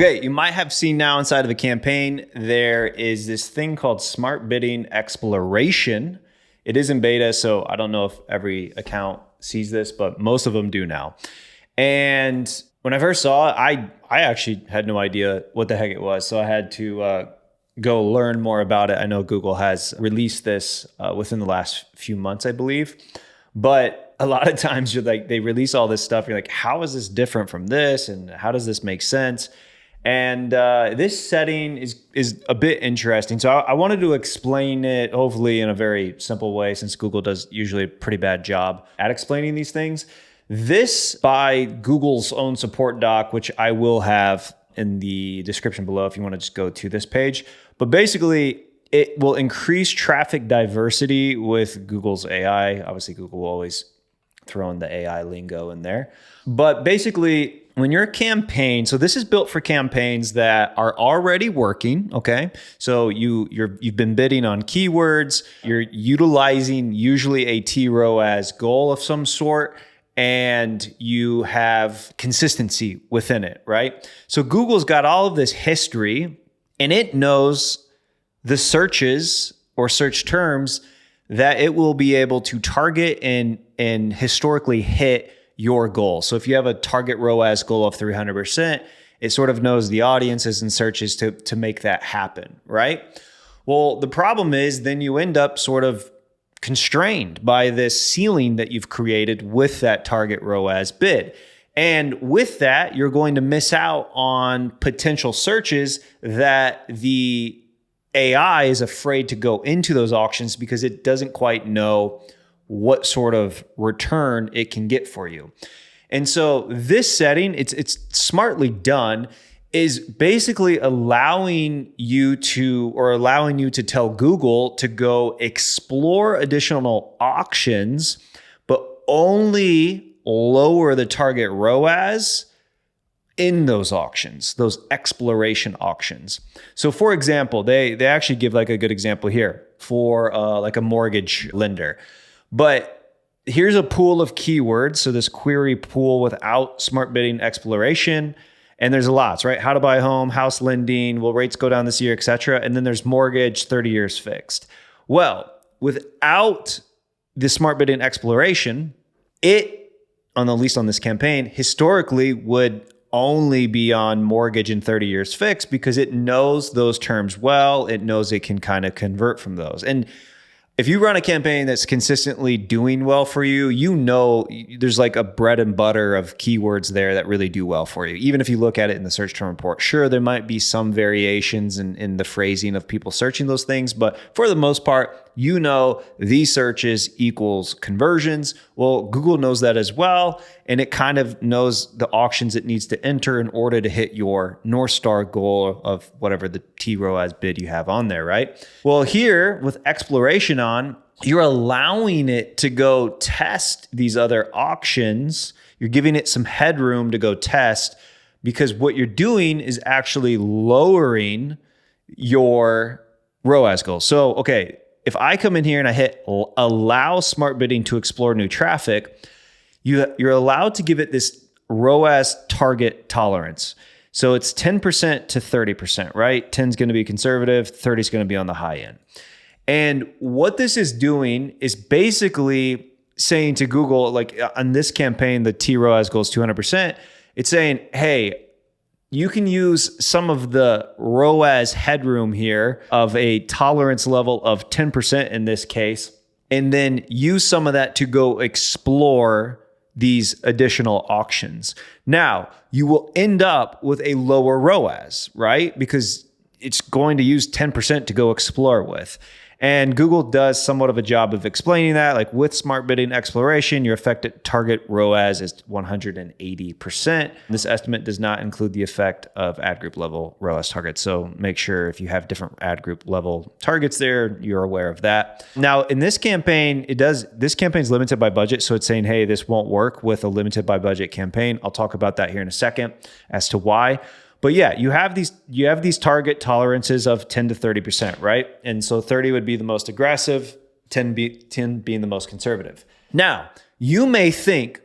Okay, you might have seen now inside of a campaign, there is this thing called Smart Bidding Exploration. It is in beta, so I don't know if every account sees this, but most of them do now. And when I first saw it, I actually had no idea what the heck it was. So I had to go learn more about it. I know Google has released this within the last few months, I believe. But a lot of times you're like, they release all this stuff. You're like, how is this different from this? And how does this make sense? And this setting is a bit interesting. So I wanted to explain it, hopefully in a very simple way, since Google does usually a pretty bad job at explaining these things. This by Google's own support doc, which I will have in the description below if you want to just go to this page. But basically, it will increase traffic diversity with Google's AI. Obviously, Google will always throw in the AI lingo in there. But basically, when your campaign, so this is built for campaigns that are already working, okay? So you've been bidding on keywords, you're utilizing usually a ROAS goal of some sort, and you have consistency within it, right? So Google's got all of this history, and it knows the searches or search terms that it will be able to target and historically hit your goal. So if you have a target ROAS goal of 300%, it sort of knows the audiences and searches to make that happen, right? Well, the problem is then you end up sort of constrained by this ceiling that you've created with that target ROAS bid. And with that, you're going to miss out on potential searches that the AI is afraid to go into those auctions because it doesn't quite know what sort of return it can get for you. And so this setting, it's smartly done, is basically allowing you to tell Google to go explore additional auctions, but only lower the target ROAS in those auctions, those exploration auctions. So for example, they actually give like a good example here for like a mortgage lender. But here's a pool of keywords. So this query pool without smart bidding exploration. And there's lots, right? How to buy a home, house lending, will rates go down this year, et cetera. And then there's mortgage, 30 years fixed. Well, without the smart bidding exploration, it, at least on this campaign, historically would only be on mortgage and 30 years fixed because it knows those terms well. It knows it can kind of convert from those. And if you run a campaign that's consistently doing well for you, you know there's like a bread and butter of keywords there that really do well for you. Even if you look at it in the search term report, sure, there might be some variations in the phrasing of people searching those things, but for the most part, you know these searches equals conversions. Well, Google knows that as well, and it kind of knows the auctions it needs to enter in order to hit your North Star goal of whatever the ROAS bid you have on there, right? Well, here with exploration on, you're allowing it to go test these other auctions. You're giving it some headroom to go test because what you're doing is actually lowering your ROAS goal. So, okay, if I come in here and I hit allow smart bidding to explore new traffic, you're allowed to give it this ROAS target tolerance. So it's 10% to 30%, right? 10 is going to be conservative, 30 is going to be on the high end. And what this is doing is basically saying to Google, like on this campaign, the ROAS goal is 200%. It's saying, hey, you can use some of the ROAS headroom here of a tolerance level of 10% in this case, and then use some of that to go explore these additional auctions. Now, you will end up with a lower ROAS, right? Because it's going to use 10% to go explore with. And Google does somewhat of a job of explaining that. Like with smart bidding exploration, your effective target ROAS is 180%. This estimate does not include the effect of ad group level ROAS targets. So make sure if you have different ad group level targets there, you're aware of that. Now in this campaign, this campaign is limited by budget. So it's saying, hey, this won't work with a limited by budget campaign. I'll talk about that here in a second as to why. But yeah, you have these target tolerances of 10 to 30%, right? And so 30 would be the most aggressive, 10 being the most conservative. Now, you may think,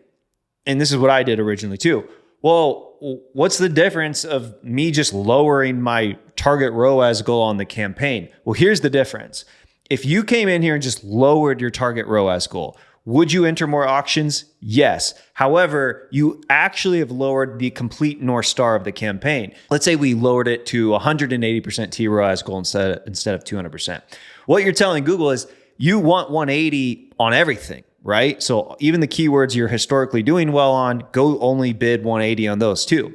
and this is what I did originally too, well, well, what's the difference of me just lowering my target ROAS goal on the campaign? Well, here's the difference. If you came in here and just lowered your target ROAS goal, would you enter more auctions? Yes. However, you actually have lowered the complete North Star of the campaign. Let's say we lowered it to 180% TROAS goal instead of 200%. What you're telling Google is you want 180 on everything, right? So even the keywords you're historically doing well on, go only bid 180 on those too.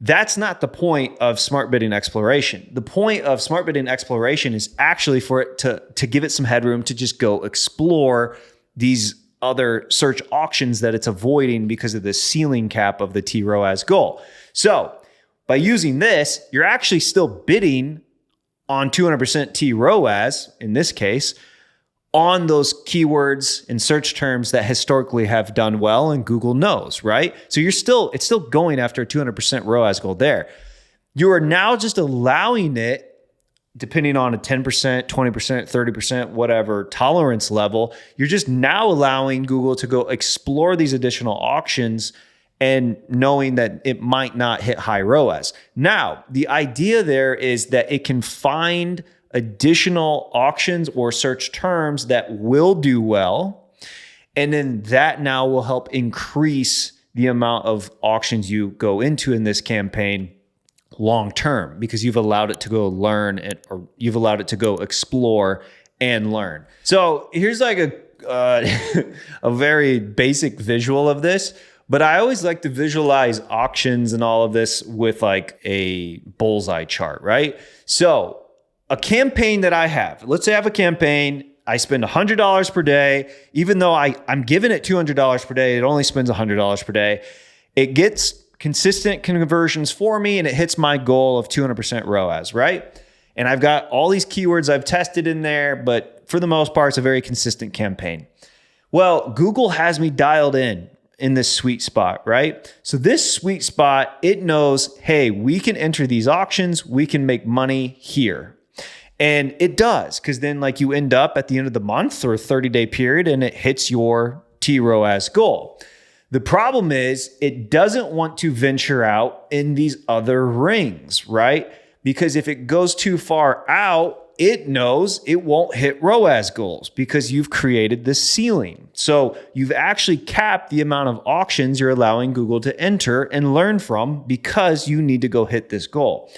That's not the point of smart bidding exploration. The point of smart bidding exploration is actually for it to give it some headroom to just go explore these other search auctions that it's avoiding because of the ceiling cap of the TROAS goal. So by using this, you're actually still bidding on 200% TROAS, in this case, on those keywords and search terms that historically have done well and Google knows, right? So it's still going after a 200% ROAS goal there. You are now just allowing it, depending on a 10%, 20%, 30%, whatever tolerance level, you're just now allowing Google to go explore these additional auctions and knowing that it might not hit high ROAS. Now, the idea there is that it can find additional auctions or search terms that will do well, and then that now will help increase the amount of auctions you go into in this campaign long term, because you've allowed it to go learn or you've allowed it to go explore and learn. So here's like a very basic visual of this, but I always like to visualize auctions and all of this with like a bullseye chart, right? So a campaign that I have, let's say I have a campaign, I spend $100 per day. Even though I'm giving it $200 per day, it only spends $100 per day. It gets consistent conversions for me and it hits my goal of 200% ROAS, right? And I've got all these keywords I've tested in there, but for the most part, it's a very consistent campaign. Well, Google has me dialed in this sweet spot, right? So this sweet spot, it knows, hey, we can enter these auctions, we can make money here. And it does, because then like you end up at the end of the month or a 30-day period and it hits your TROAS goal. The problem is it doesn't want to venture out in these other rings, right? Because if it goes too far out, it knows it won't hit ROAS goals because you've created this ceiling. So you've actually capped the amount of auctions you're allowing Google to enter and learn from because you need to go hit this goal.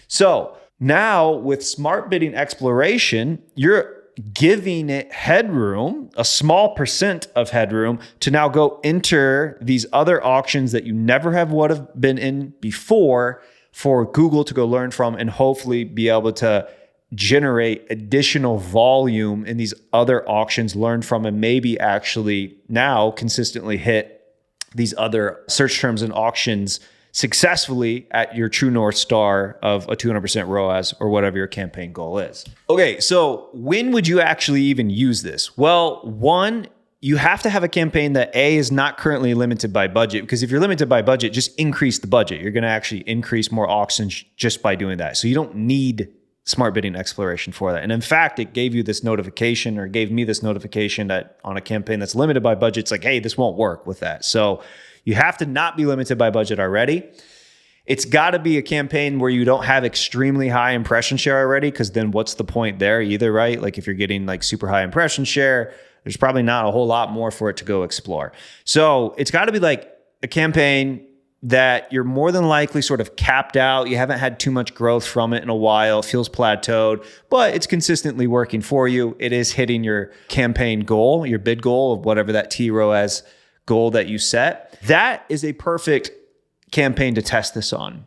So now with smart bidding exploration, you're giving it headroom, a small percent of headroom, to now go enter these other auctions that you never would have been in before for Google to go learn from and hopefully be able to generate additional volume in these other auctions, learn from, and maybe actually now consistently hit these other search terms and auctions successfully at your true North Star of a 200% ROAS or whatever your campaign goal is. Okay, so when would you actually even use this? Well, one, you have to have a campaign that A, is not currently limited by budget, because if you're limited by budget, just increase the budget. You're gonna actually increase more auctions just by doing that. So you don't need smart bidding exploration for that. And in fact, it gave you this notification, or gave me this notification that on a campaign that's limited by budget, it's like, hey, this won't work with that. So you have to not be limited by budget already. It's got to be a campaign where you don't have extremely high impression share already, because then what's the point there either, right? Like if you're getting like super high impression share, there's probably not a whole lot more for it to go explore. So it's got to be like a campaign that you're more than likely sort of capped out. You haven't had too much growth from it in a while. It feels plateaued, but it's consistently working for you. It is hitting your campaign goal, your bid goal of whatever that TROAS goal that you set. That is a perfect campaign to test this on,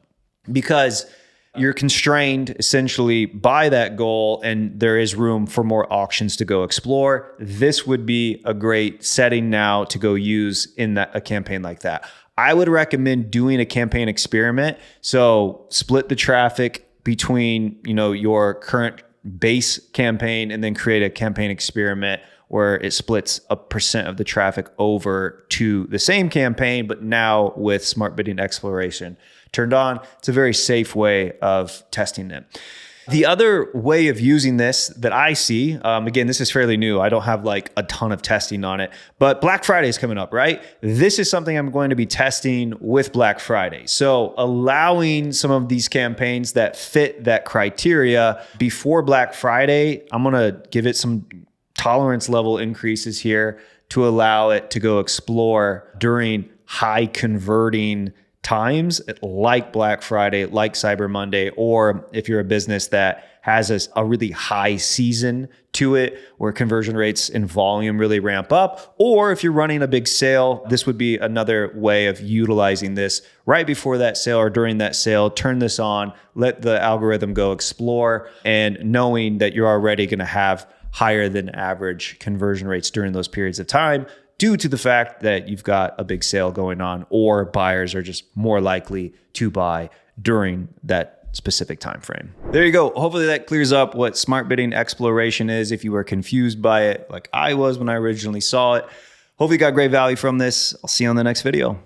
because you're constrained essentially by that goal and there is room for more auctions to go explore. This would be a great setting now to go use in a campaign like that. I would recommend doing a campaign experiment. So split the traffic between, your current base campaign and then create a campaign experiment where it splits a percent of the traffic over to the same campaign, but now with smart bidding exploration turned on. It's a very safe way of testing it. The other way of using this that I see, again, this is fairly new. I don't have like a ton of testing on it, but Black Friday is coming up, right? This is something I'm going to be testing with Black Friday. So allowing some of these campaigns that fit that criteria before Black Friday, I'm going to give it some tolerance level increases here to allow it to go explore during high converting times like Black Friday, like Cyber Monday, or if you're a business that has a really high season to it where conversion rates and volume really ramp up, or if you're running a big sale, this would be another way of utilizing this right before that sale or during that sale. Turn this on, let the algorithm go explore, and knowing that you're already going to have higher than average conversion rates during those periods of time due to the fact that you've got a big sale going on, or buyers are just more likely to buy during that specific time frame. There you go. Hopefully that clears up what smart bidding exploration is if you were confused by it like I was when I originally saw it. Hopefully you got great value from this. I'll see you on the next video.